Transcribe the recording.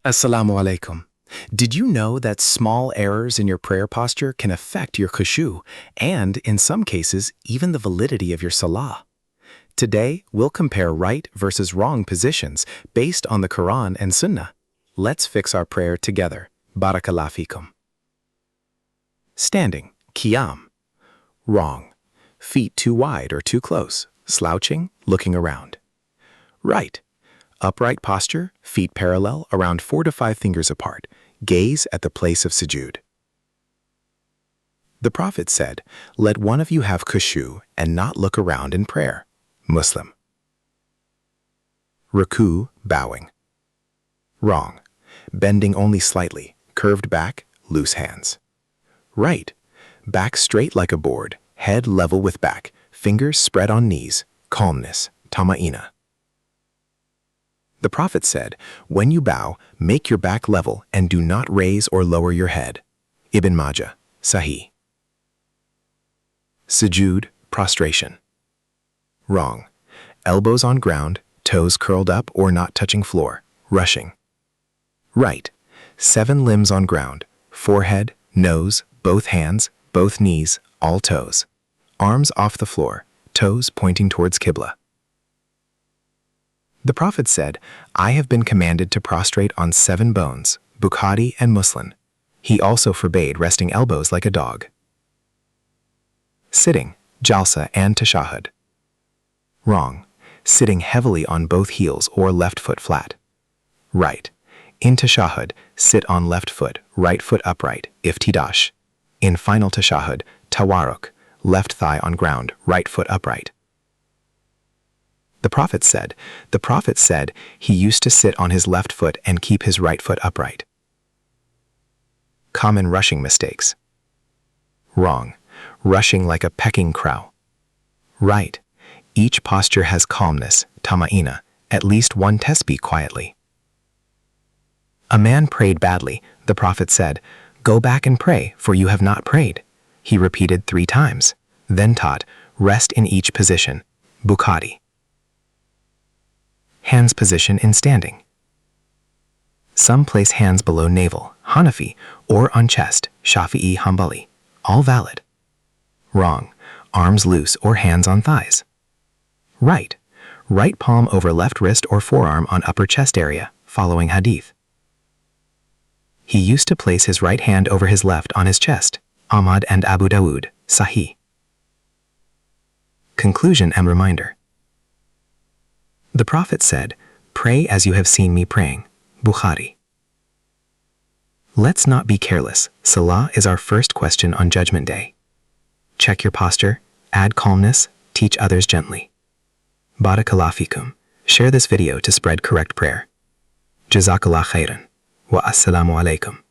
Assalamu alaikum. Did you know that small errors in your prayer posture can affect your khushu and, in some cases, even the validity of your salah? Today, we'll compare right versus wrong positions based on the Qur'an and Sunnah. Let's fix our prayer together. Barakallah fikum. Standing, Qiyam. Wrong. Feet too wide or too close, slouching, looking around. Right. Upright posture, feet parallel, around 4 to 5 fingers apart. Gaze at the place of sujood. The Prophet said, "Let one of you have khushu and not look around in prayer." Muslim. Ruku, bowing. Wrong. Bending only slightly, curved back, loose hands. Right. Back straight like a board, head level with back, fingers spread on knees, calmness, tama'ina. The Prophet said, "When you bow, make your back level and do not raise or lower your head." Ibn Majah, Sahih. Sujood, prostration. Wrong. Elbows on ground, toes curled up or not touching floor, rushing. Right. 7 limbs on ground, forehead, nose, both hands, both knees, all toes. Arms off the floor, toes pointing towards Qibla. The Prophet said, "I have been commanded to prostrate on 7 bones, Bukhari and Muslim." He also forbade resting elbows like a dog. Sitting, jalsa and tashahhud. Wrong. Sitting heavily on both heels or left foot flat. Right. In tashahhud, sit on left foot, right foot upright, iftidash. In final tashahhud, tawarruk, left thigh on ground, right foot upright. The Prophet said he used to sit on his left foot and keep his right foot upright. Common rushing mistakes. Wrong. Rushing like a pecking crow. Right. Each posture has calmness, tama'ina, at least one tasbih quietly. A man prayed badly. The Prophet said, "Go back and pray, for you have not prayed." He repeated 3 times, then taught, "Rest in each position." Bukhari. Hands position in standing. Some place hands below navel, Hanafi, or on chest, Shafi'i, Hanbali. All valid. Wrong. Arms loose or hands on thighs. Right. Right palm over left wrist or forearm on upper chest area, following hadith. He used to place his right hand over his left on his chest. Ahmad and Abu Dawud, Sahih. Conclusion and reminder. The Prophet said, "Pray as you have seen me praying." Bukhari. Let's not be careless. Salah is our first question on Judgment Day. Check your posture, add calmness, teach others gently. Barakallah fikum. Share this video to spread correct prayer. Jazakallah khairan. Wa assalamu alaikum.